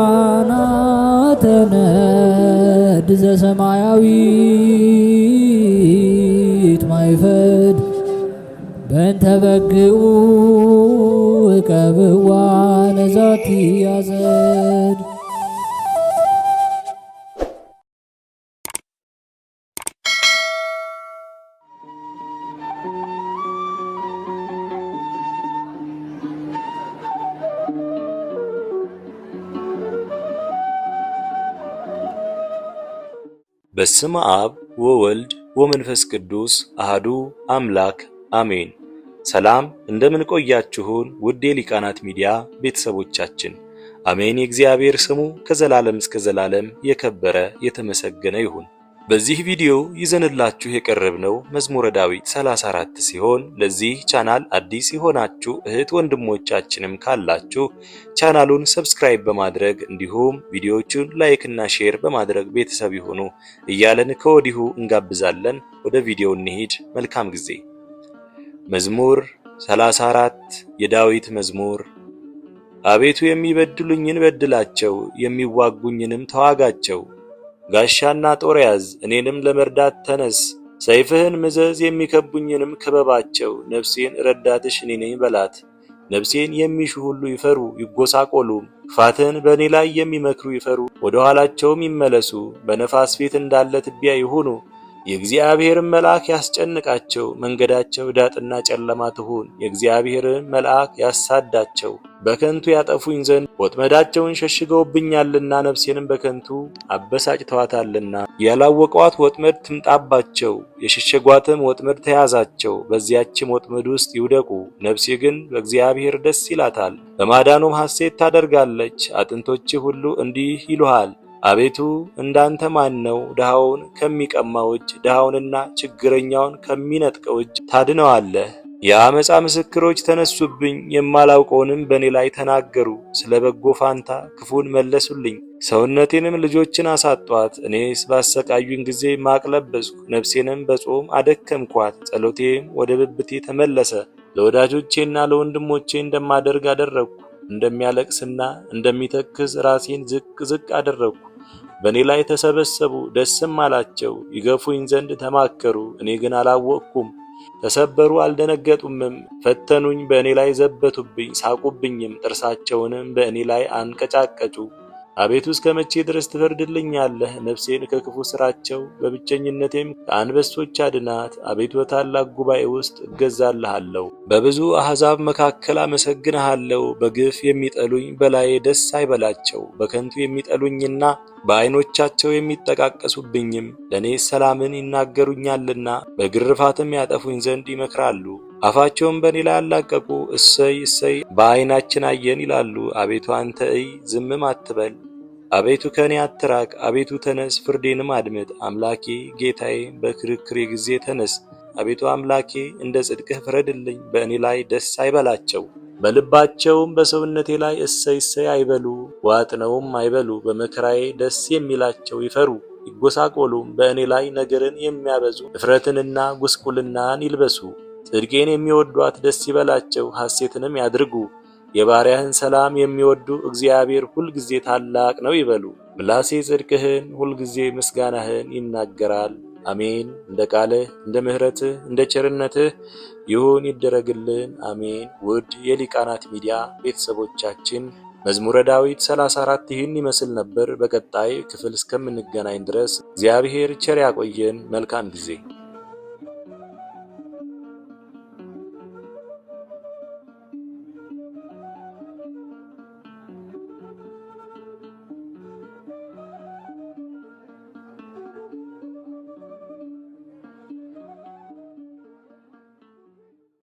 ሊቃናተ ነድ ዘሰማያዊት ማይፈድ በእንተ በግዑ እቀብዋ ለዛቲ ያዘድ። በስመ አብ ወወልድ ወመንፈስ ቅዱስ አህዱ አምላክ አሜን። ሰላም እንደምን ቆያችሁን? ውድ የሊቃናት ሚዲያ ቤተሰቦቻችን፣ አሜን። የእግዚአብሔር ስሙ ከዘላለም እስከ ዘላለም የከበረ የተመሰገነ ይሁን። በዚህ ቪዲዮ ይዘንላችሁ የቀረብነው መዝሙረ ዳዊት 34 ሲሆን ለዚህ ቻናል አዲስ የሆናችሁ እህት ወንድሞቻችንም ካላችሁ ቻናሉን ሰብስክራይብ በማድረግ እንዲሁም ቪዲዮዎቹን ላይክ እና ሼር በማድረግ ቤተሰብ ይሁኑ እያለን ከወዲሁ እንጋብዛለን። ወደ ቪዲዮ እንሂድ። መልካም ጊዜ። መዝሙር 34 የዳዊት መዝሙር። አቤቱ የሚበድሉኝን በድላቸው፣ የሚዋጉኝንም ተዋጋቸው። ጋሻና ጦር ያዝ፣ እኔንም ለመርዳት ተነስ። ሰይፍህን ምዘዝ፣ የሚከቡኝንም ክበባቸው። ነፍሴን ረዳትሽ እኔ ነኝ በላት። ነፍሴን የሚሹ ሁሉ ይፈሩ ይጎሳቆሉም። ክፋትን በእኔ ላይ የሚመክሩ ይፈሩ፣ ወደ ኋላቸውም ይመለሱ። በነፋስ ፊት እንዳለ ትቢያ ይሁኑ። የእግዚአብሔርን መልአክ ያስጨንቃቸው፣ መንገዳቸው ዳጥና ጨለማ ትሁን። የእግዚአብሔርን መልአክ ያሳዳቸው፣ በከንቱ ያጠፉኝ ዘንድ ወጥመዳቸውን ሸሽገውብኛልና፣ ነፍሴንም በከንቱ አበሳጭተዋታልና። ያላወቋት ወጥመድ ትምጣባቸው፣ የሸሸጓትም ወጥመድ ተያዛቸው። በዚያችም ወጥመድ ውስጥ ይውደቁ። ነፍሴ ግን በእግዚአብሔር ደስ ይላታል፣ በማዳኑም ሐሴት ታደርጋለች። አጥንቶቼ ሁሉ እንዲህ ይሉሃል፣ አቤቱ እንዳንተ ማን ነው? ድሃውን ከሚቀማው እጅ፣ ድሃውንና ችግረኛውን ከሚነጥቀው እጅ ታድነዋለህ። የአመፃ ምስክሮች ተነሱብኝ፣ የማላውቀውንም በእኔ ላይ ተናገሩ። ስለ በጎ ፋንታ ክፉን መለሱልኝ፣ ሰውነቴንም ልጆችን አሳጧት። እኔስ ባሰቃዩኝ ጊዜ ማቅ ለበስኩ፣ ነፍሴንም በጾም አደከምኳት። ጸሎቴም ወደ ብብቴ ተመለሰ። ለወዳጆቼና ለወንድሞቼ እንደማደርግ አደረግኩ። እንደሚያለቅስና እንደሚተክዝ ራሴን ዝቅ ዝቅ አደረግኩ። በእኔ ላይ ተሰበሰቡ፣ ደስም አላቸው። ይገፉኝ ዘንድ ተማከሩ፣ እኔ ግን አላወቅኩም። ተሰበሩ፣ አልደነገጡምም። ፈተኑኝ፣ በእኔ ላይ ዘበቱብኝ፣ ሳቁብኝም። ጥርሳቸውንም በእኔ ላይ አንቀጫቀጩ። አቤቱ እስከ መቼ ድረስ ትፈርድልኛለህ? ነፍሴን ከክፉ ስራቸው በብቸኝነቴም ከአንበሶች አድናት። አቤቱ በታላቅ ጉባኤ ውስጥ እገዛልሃለሁ፣ በብዙ አሕዛብ መካከል አመሰግንሃለሁ። በግፍ የሚጠሉኝ በላዬ ደስ አይበላቸው። በከንቱ የሚጠሉኝና በዓይኖቻቸው የሚጠቃቀሱብኝም ለእኔ ሰላምን ይናገሩኛልና፣ በግርፋትም ያጠፉኝ ዘንድ ይመክራሉ። አፋቸውን በእኔ ላይ አላቀቁ። እሰይ እሰይ በዓይናችን አየን ይላሉ። አቤቱ አንተ እይ፣ ዝምም አትበል። አቤቱ ከእኔ አትራቅ። አቤቱ ተነስ፣ ፍርዴንም አድምጥ። አምላኬ ጌታዬ፣ በክርክሬ ጊዜ ተነስ። አቤቱ አምላኬ እንደ ጽድቅህ ፍረድልኝ። በእኔ ላይ ደስ አይበላቸው፣ በልባቸውም በሰውነቴ ላይ እሰይ እሰይ አይበሉ። ዋጥነውም አይበሉ። በመከራዬ ደስ የሚላቸው ይፈሩ ይጎሳቆሉም። በእኔ ላይ ነገርን የሚያበዙ እፍረትንና ጉስቁልናን ይልበሱ። ጽድቄን የሚወዷት ደስ ይበላቸው፣ ሐሴትንም ያድርጉ። የባሪያህን ሰላም የሚወዱ እግዚአብሔር ሁልጊዜ ታላቅ ነው ይበሉ። ምላሴ ጽድቅህን ሁልጊዜ ምስጋናህን ይናገራል። አሜን። እንደ ቃልህ እንደ ምሕረትህ እንደ ቸርነትህ ይሁን ይደረግልን። አሜን። ውድ የሊቃናት ሚዲያ ቤተሰቦቻችን መዝሙረ ዳዊት 34 ይህን ይመስል ነበር። በቀጣይ ክፍል እስከምንገናኝ ድረስ እግዚአብሔር ቸር ያቆየን። መልካም ጊዜ